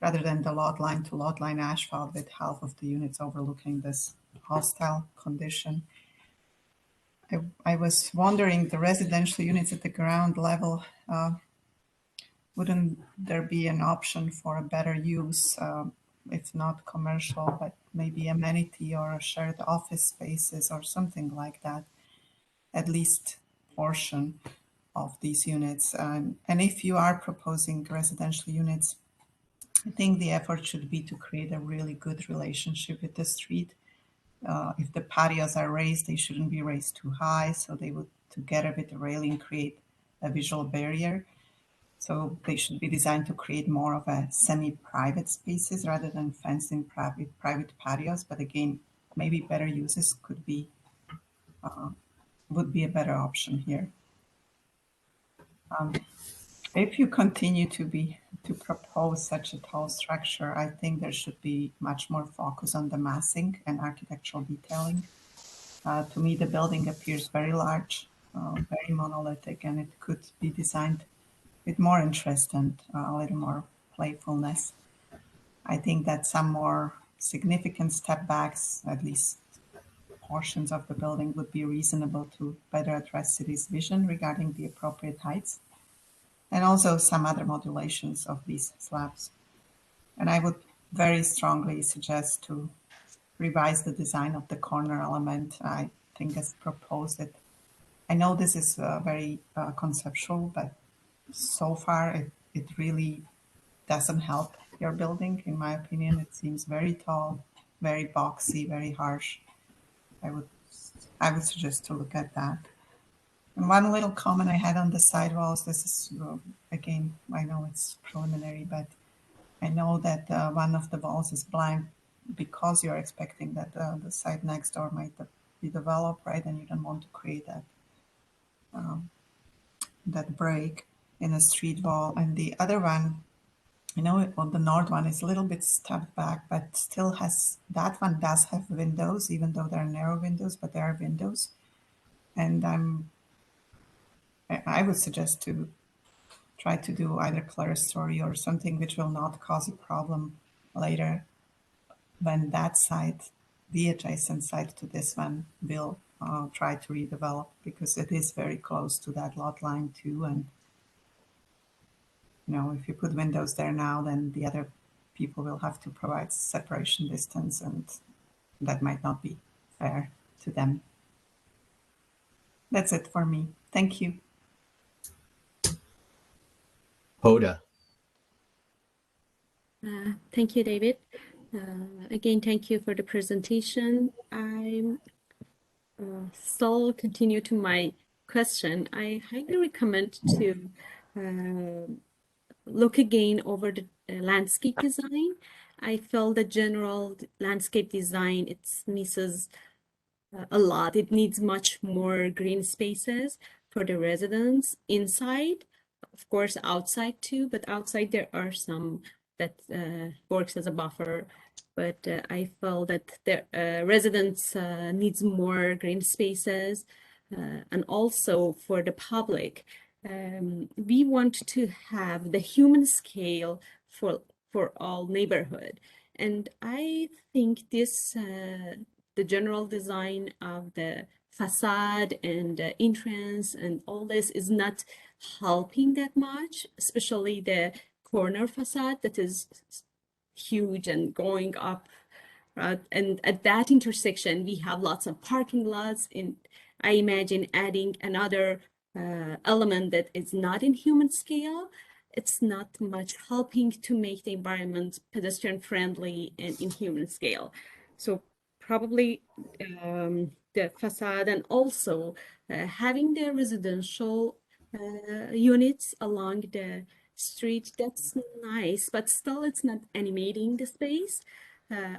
rather than the lot line to lot line asphalt with half of the units overlooking this hostile condition. I was wondering, the residential units at the ground level, wouldn't there be an option for a better use, if not commercial, but maybe amenity or shared office spaces or something like that, at least portion of these units? And if you are proposing residential units, I think the effort should be to create a really good relationship with the street. If the patios are raised, they shouldn't be raised too high, so they would, together with the railing, create a visual barrier. So they should be designed to create more of a semi-private spaces rather than fencing private patios. But again, maybe better uses could be would be a better option here. If you continue to propose such a tall structure, I think there should be much more focus on the massing and architectural detailing. To me, the building appears very large, very monolithic, and it could be designed with more interest and a little more playfulness. I think that some more significant step backs, at least portions of the building, would be reasonable to better address city's vision regarding the appropriate heights, and also some other modulations of these slabs. And I would very strongly suggest to revise the design of the corner element. I think as proposed it. I know this is very conceptual, but so far it really doesn't help your building, in my opinion. It seems very tall, very boxy, very harsh. I would suggest to look at that. And one little comment I had on the sidewalls, this is, again, I know it's preliminary, but I know that one of the walls is blank because you're expecting that the site next door might be developed, right? And you don't want to create that break in a street wall. And the other one, I know on the north one is a little bit stepped back, but still has, that one does have windows, even though they're narrow windows, but there are windows. And I would suggest to try to do either clerestory or something which will not cause a problem later when that site, the adjacent site to this one, will try to redevelop, because it is very close to that lot line too. And you know, if you put windows there now, then the other people will have to provide separation distance, and that might not be fair to them. That's it for me. Thank you. Hoda. Thank you, David. Again, thank you for the presentation. I'm still continue to my question. I highly recommend to look again over the landscape design. I feel the general landscape design, it misses a lot. It needs much more green spaces for the residents inside, of course outside too, but outside there are some that works as a buffer. But I feel that the residents needs more green spaces, and also for the public. We want to have the human scale for all neighborhood. And I think this, the general design of the facade and the entrance and all this is not helping that much, especially the corner facade that is huge and going up, right? And at that intersection, we have lots of parking lots. And I imagine adding another element that is not in human scale, it's not much helping to make the environment pedestrian friendly and in human scale. So probably the facade, and also having the residential units along the street, that's nice, but still it's not animating the space.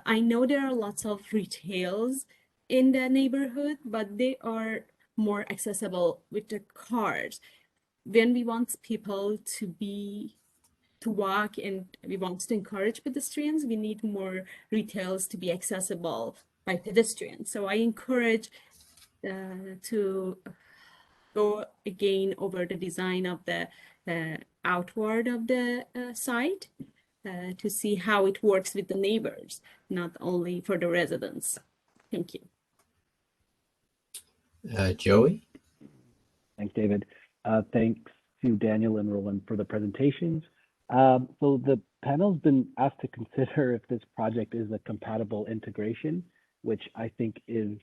I know there are lots of retails in the neighborhood, but they are more accessible with the cars. When we want people to walk and we want to encourage pedestrians, we need more retails to be accessible by pedestrians. So I encourage to go again over the design of the outward of the site to see how it works with the neighbors, not only for the residents. Thank you. Joey? Thanks, David. Thanks to Daniel and Roland for the presentations. So the panel's been asked to consider if this project is a compatible integration, which I think is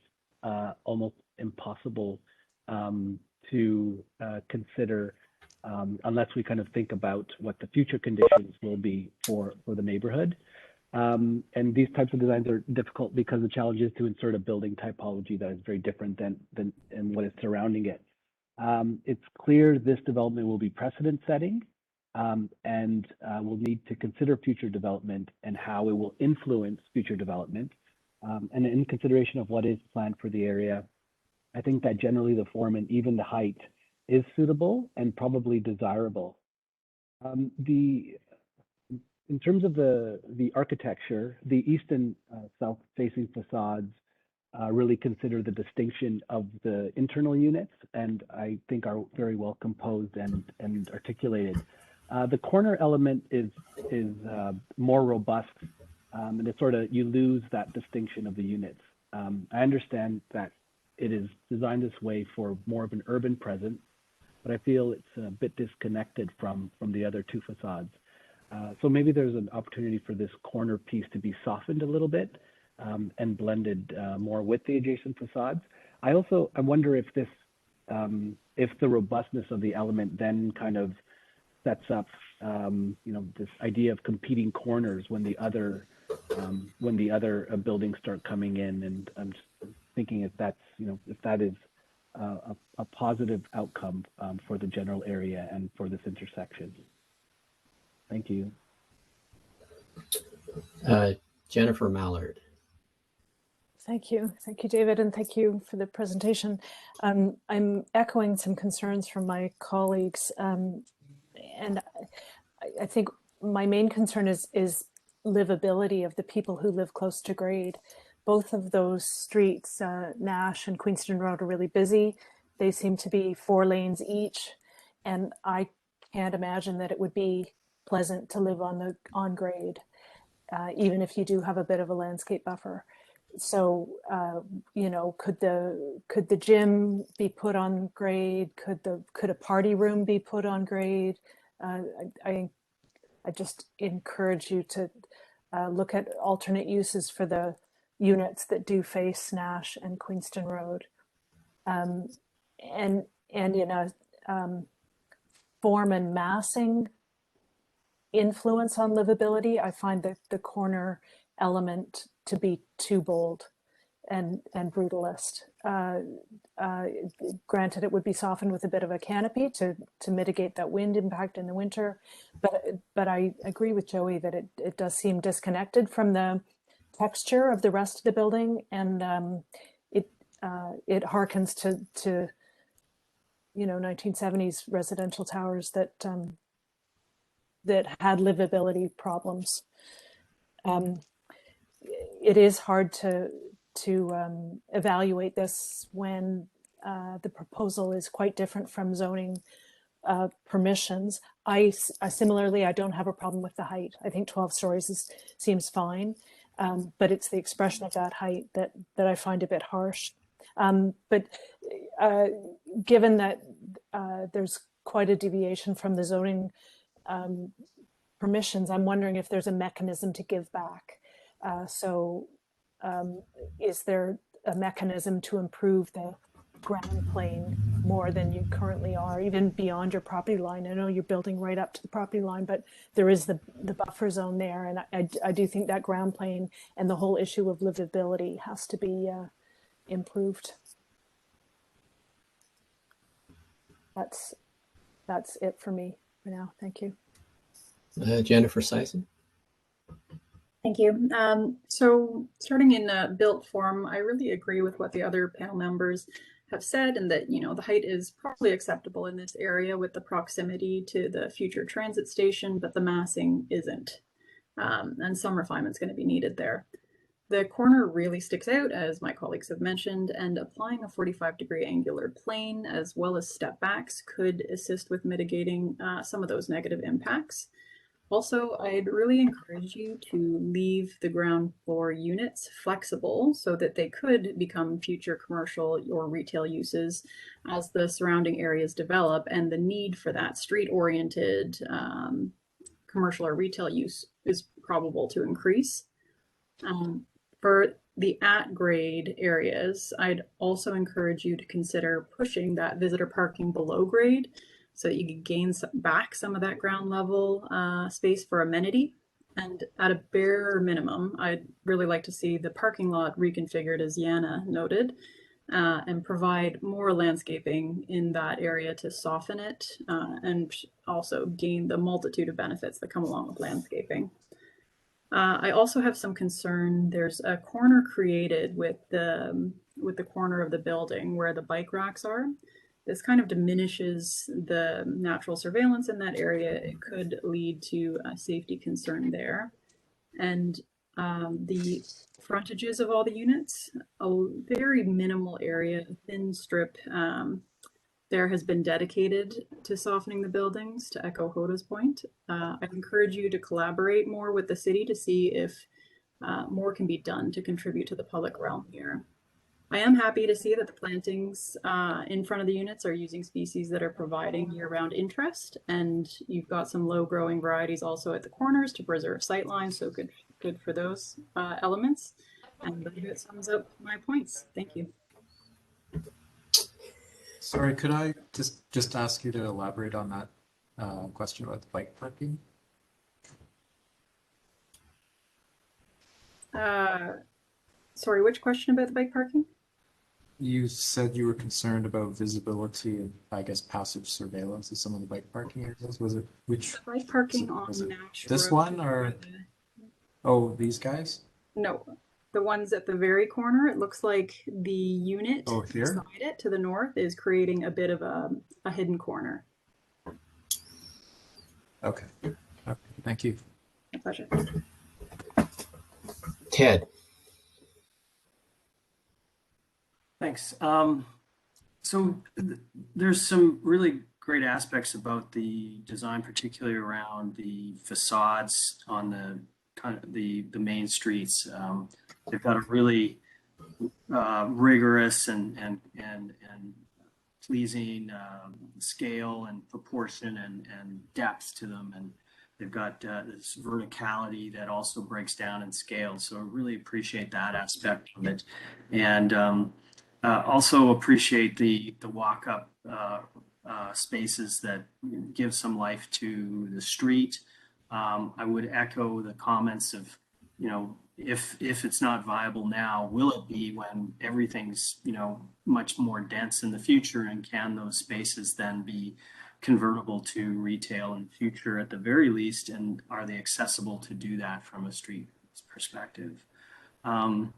almost impossible to consider unless we kind of think about what the future conditions will be for the neighborhood. And these types of designs are difficult because the challenge is to insert a building typology that is very different than what is surrounding it. It's clear this development will be precedent setting and we'll need to consider future development and how it will influence future development. And in consideration of what is planned for the area, I think that generally the form and even the height is suitable and probably desirable. In terms of the architecture, the east and south-facing facades really consider the distinction of the internal units, and I think are very well composed and articulated. The corner element is more robust, and it's sort of, you lose that distinction of the units. I understand that it is designed this way for more of an urban presence, but I feel it's a bit disconnected from the other two facades. So maybe there's an opportunity for this corner piece to be softened a little bit and blended more with the adjacent facades. I wonder if this, if the robustness of the element then kind of sets up, this idea of competing corners when the other buildings start coming in, and I'm just thinking if that's, if that is a positive outcome for the general area and for this intersection. Thank you. Jennifer Mallard. Thank you, David, and thank you for the presentation. I'm echoing some concerns from my colleagues, and I think my main concern is livability of the people who live close to grade. Both of those streets, Nash and Queenston Road, are really busy. They seem to be 4 lanes each, and I can't imagine that it would be pleasant to live on grade, even if you do have a bit of a landscape buffer. So, could the gym be put on grade? Could a party room be put on grade? I just encourage you to look at alternate uses for the units that do face Nash and Queenston Road, form and massing influence on livability. I find the corner element to be too bold and brutalist. Granted, it would be softened with a bit of a canopy to mitigate that wind impact in the winter, but I agree with Joey that it does seem disconnected from the texture of the rest of the building, and it harkens to 1970s residential towers that had livability problems. It is hard to evaluate this when the proposal is quite different from zoning permissions. I similarly, I don't have a problem with the height. I think 12 stories seems fine, but it's the expression of that height that I find a bit harsh. But given that there's quite a deviation from the zoning permissions, I'm wondering if there's a mechanism to give back. Is there a mechanism to improve the ground plane more than you currently are, even beyond your property line? I know you're building right up to the property line, but there is the buffer zone there, and I do think that ground plane and the whole issue of livability has to be improved. That's it for me for now. Thank you. Jennifer Sison. Thank you. So starting in built form, I really agree with what the other panel members have said, and that, the height is probably acceptable in this area with the proximity to the future transit station, but the massing isn't. And some refinement's going to be needed there. The corner really sticks out, as my colleagues have mentioned, and applying a 45-degree angular plane as well as step backs could assist with mitigating some of those negative impacts. Also, I'd really encourage you to leave the ground floor units flexible so that they could become future commercial or retail uses as the surrounding areas develop and the need for that street-oriented commercial or retail use is probable to increase. For the at-grade areas, I'd also encourage you to consider pushing that visitor parking below grade so that you can gain back some of that ground level space for amenity. And at a bare minimum, I'd really like to see the parking lot reconfigured, as Yana noted, and provide more landscaping in that area to soften it and also gain the multitude of benefits that come along with landscaping. I also have some concern. There's a corner created with the corner of the building where the bike racks are. This kind of diminishes the natural surveillance in that area. It could lead to a safety concern there. And the frontages of all the units, a very minimal area, a thin strip there has been dedicated to softening the buildings, to echo Hoda's point. I encourage you to collaborate more with the city to see if more can be done to contribute to the public realm here. I am happy to see that the plantings in front of the units are using species that are providing year-round interest, and you've got some low-growing varieties also at the corners to preserve sightlines, so good for those elements. And that sums up my points. Thank you. Sorry, could I just ask you to elaborate on that question about the bike parking? Sorry, which question about the bike parking? You said you were concerned about visibility and, I guess, passive surveillance of some of the bike parking areas. Was it which? The bike parking on Nash this Road. one or? Oh, these guys? No, the ones at the very corner. It looks like the unit beside it to the north is creating a bit of a hidden corner. Okay. Thank you. My pleasure. Ted. Thanks. So there's some really great aspects about the design, particularly around the facades on the kind of the main streets. They've got a really rigorous and pleasing scale and proportion and depth to them, and they've got this verticality that also breaks down in scale. So I really appreciate that aspect of it, and also appreciate the walk-up spaces that give some life to the street. I would echo the comments of, if it's not viable now, will it be when everything's, much more dense in the future, and can those spaces then be convertible to retail in the future at the very least, and are they accessible to do that from a street perspective? And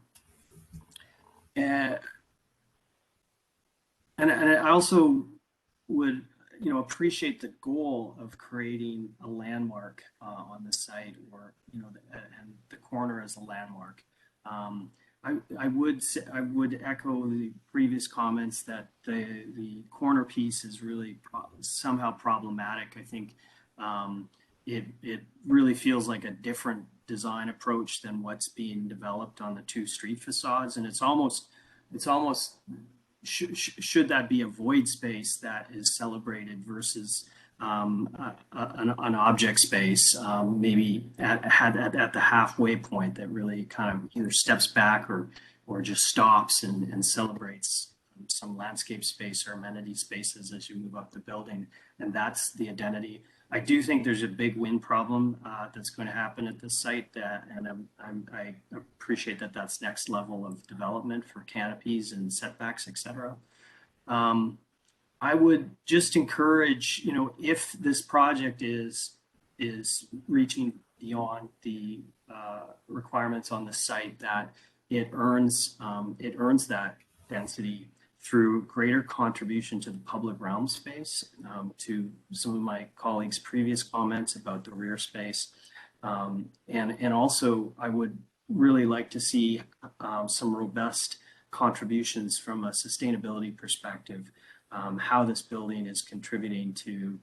I also would, appreciate the goal of creating a landmark on the site, or and the corner as a landmark. I would echo the previous comments that the corner piece is really somehow problematic. I think it really feels like a different design approach than what's being developed on the two street facades, and it's almost should that be a void space that is celebrated versus an object space, maybe at the halfway point that really kind of either steps back or just stops and celebrates some landscape space or amenity spaces as you move up the building. And that's the identity. I do think there's a big wind problem that's going to happen at this site, and I appreciate that that's next level of development for canopies and setbacks, etc. I would just encourage, if this project is reaching beyond the requirements on the site, that it earns that density through greater contribution to the public realm space, to some of my colleagues' previous comments about the rear space. And also I would really like to see some robust contributions from a sustainability perspective, how this building is contributing to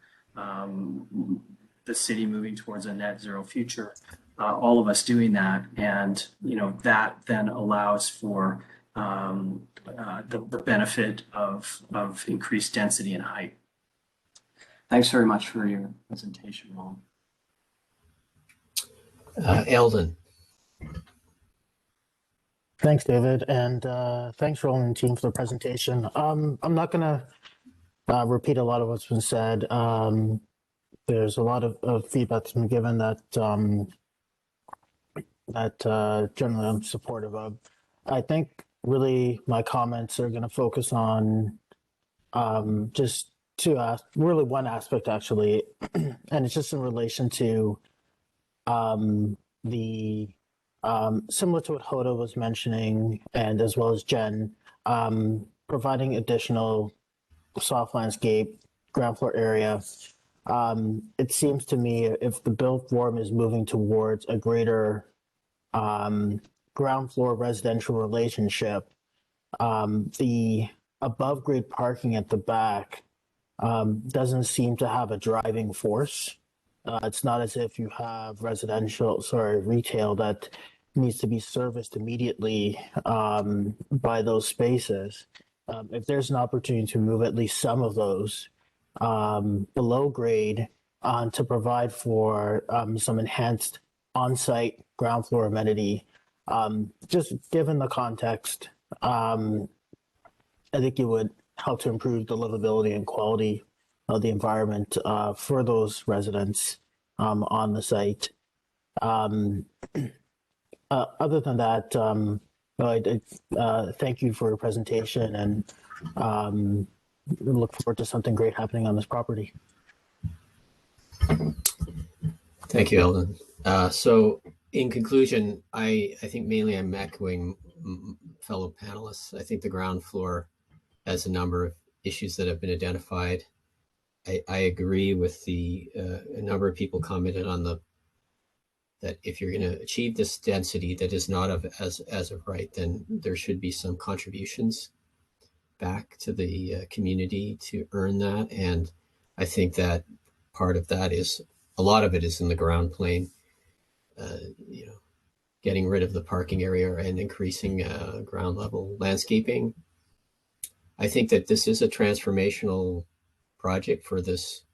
the city moving towards a net zero future, all of us doing that. And, that then allows for the benefit of increased density and height. Thanks very much for your presentation, Roland. Eldon. Thanks, David, and thanks, Roland and team, for the presentation. I'm not going to repeat a lot of what's been said. There's a lot of feedback that's been given that generally I'm supportive of. I think really my comments are going to focus on just really one aspect, actually, and it's just in relation to the similar to what Hoda was mentioning, and as well as Jen, providing additional soft landscape ground floor area. It seems to me if the built form is moving towards a greater ground floor residential relationship, the above grade parking at the back doesn't seem to have a driving force. It's not as if you have retail that needs to be serviced immediately by those spaces. If there's an opportunity to move at least some of those below grade to provide for some enhanced on-site ground floor amenity, just given the context, I think it would help to improve the livability and quality of the environment for those residents on the site. Other than that, thank you for your presentation, and look forward to something great happening on this property. Thank you, Eldon. So in conclusion, I think mainly I'm echoing fellow panelists. I think the ground floor has a number of issues that have been identified. I agree with a number of people commented on that if you're going to achieve this density that is not as of right, then there should be some contributions back to the community to earn that. And I think that part of that is, a lot of it is in the ground plane, getting rid of the parking area and increasing ground level landscaping. I think that this is a transformational project for this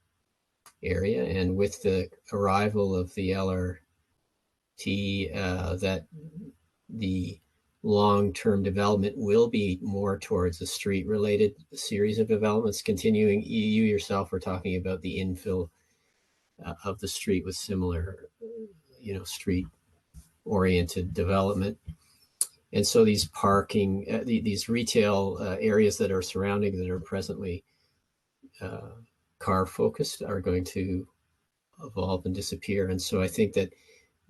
area, and with the arrival of the LRT, that the long-term development will be more towards a street-related series of developments continuing. You yourself were talking about the infill of the street with similar, street-oriented development. And so these parking, these retail areas that are surrounding, that are presently car focused, are going to evolve and disappear. And so I think that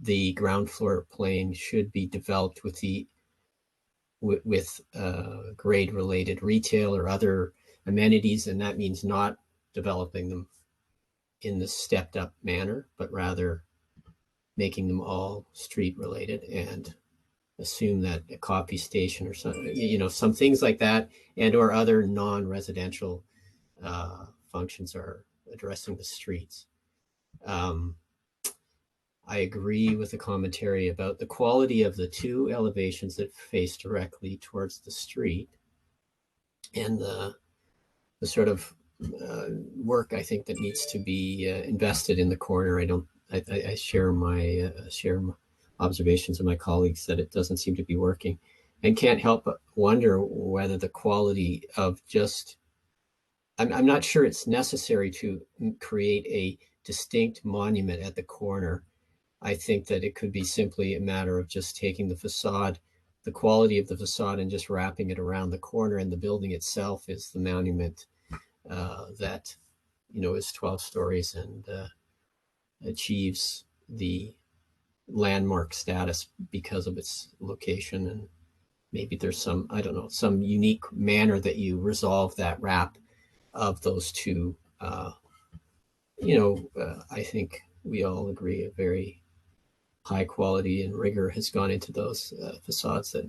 the ground floor plane should be developed with grade related retail or other amenities. And that means not developing them in the stepped up manner, but rather making them all street related, and assume that a coffee station or some things like that, and or other non-residential functions are addressing the streets. I agree with the commentary about the quality of the two elevations that face directly towards the street, and the sort of work I think that needs to be invested in the corner. I share my observations of my colleagues that it doesn't seem to be working, and can't help but wonder whether the quality of I'm not sure it's necessary to create a distinct monument at the corner. I think that it could be simply a matter of just taking the facade, the quality of the facade, and just wrapping it around the corner, and the building itself is the monument that is 12 stories and achieves the landmark status because of its location. And maybe there's some unique manner that you resolve that wrap of those two. I think we all agree a very high quality and rigor has gone into those facades that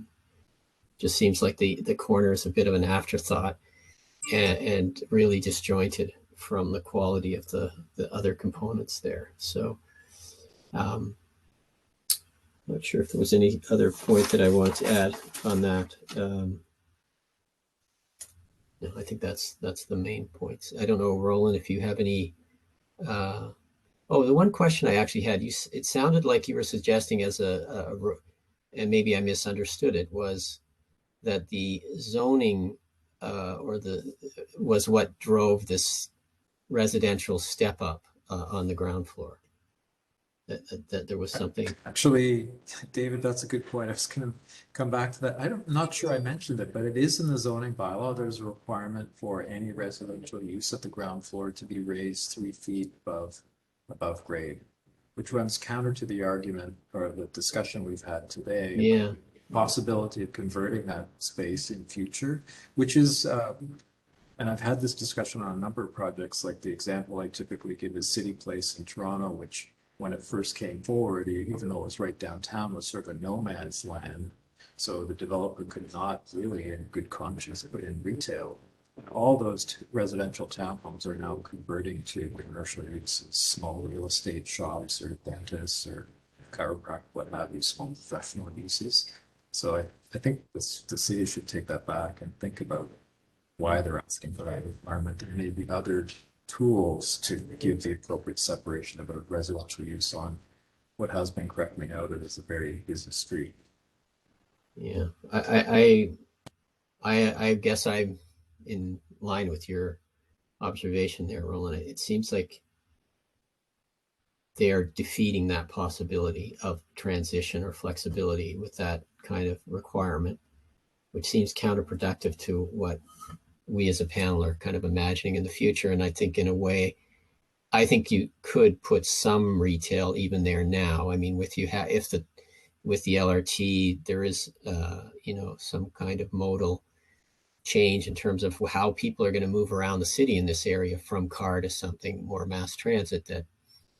just seems like the corner is a bit of an afterthought and really disjointed from the quality of the other components there. So not sure if there was any other point that I wanted to add on that. No, I think that's the main points. I don't know, Roland, if you have any. Oh, the one question I actually had, it sounded like you were suggesting as and maybe I misunderstood it, was that the zoning was what drove this residential step up on the ground floor. That there was something. Actually, David, that's a good point. I was going to come back to that. I'm not sure I mentioned it, but it is in the zoning bylaw. There's a requirement for any residential use at the ground floor to be raised 3 feet above grade, which runs counter to the argument or the discussion we've had today. Yeah. Possibility of converting that space in future, which is, and I've had this discussion on a number of projects, like the example I typically give is City Place in Toronto, which when it first came forward, even though it was right downtown, was sort of a no man's land. So the developer could not really, in good conscience, put in retail. All those residential townhomes are now converting to commercial uses, small real estate shops or dentists or chiropractic, what have you, small professional uses. So I think the city should take that back and think about why they're asking for that requirement. There may be other tools to give the appropriate separation of a residential use on what has been correctly noted as a very busy street. Yeah, I guess I'm in line with your observation there, Roland. It seems like they are defeating that possibility of transition or flexibility with that kind of requirement, which seems counterproductive to what we as a panel are kind of imagining in the future. And I think in a way, I think you could put some retail even there now. I mean, with the LRT, there is, some kind of modal change in terms of how people are going to move around the city in this area from car to something more mass transit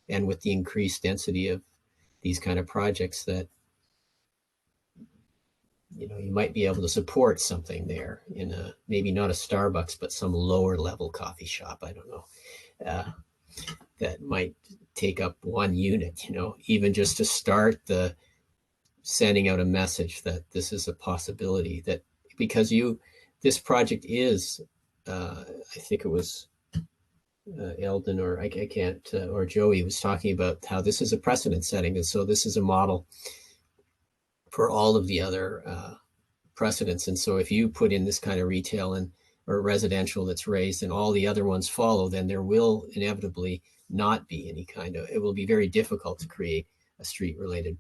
and with the increased density of these kind of projects that, you might be able to support something there in maybe not a Starbucks, but some lower level coffee shop. I don't know. That might take up one unit, even just to start the sending out a message that this is a possibility, that because this project is, I think it was Eldon or I can't, or Joey was talking about how this is a precedent setting. And so this is a model for all of the other precedents. And so if you put in this kind of retail or residential that's raised and all the other ones follow, then there will inevitably not be any it will be very difficult to create a street related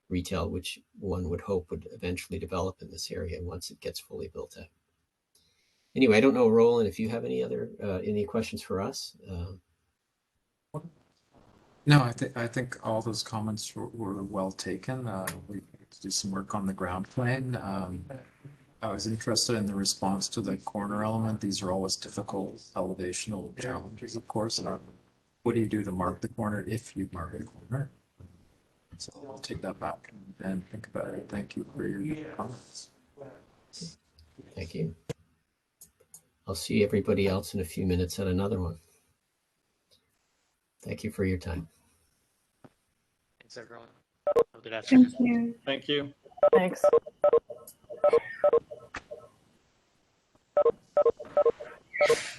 retail, which one would hope would eventually develop in this area once it gets fully built out. Anyway, I don't know, Roland, if you have any questions for us. No, I think all those comments were well taken. We need to do some work on the ground plane. I was interested in the response to the corner element. These are always difficult elevational challenges, of course. What do you do to mark the corner if you mark a corner? So I'll take that back and think about it. Thank you for your comments. Thank you. I'll see everybody else in a few minutes at another one. Thank you for your time. Thanks, everyone. Have a good afternoon. Thank you. Thank you. Thanks.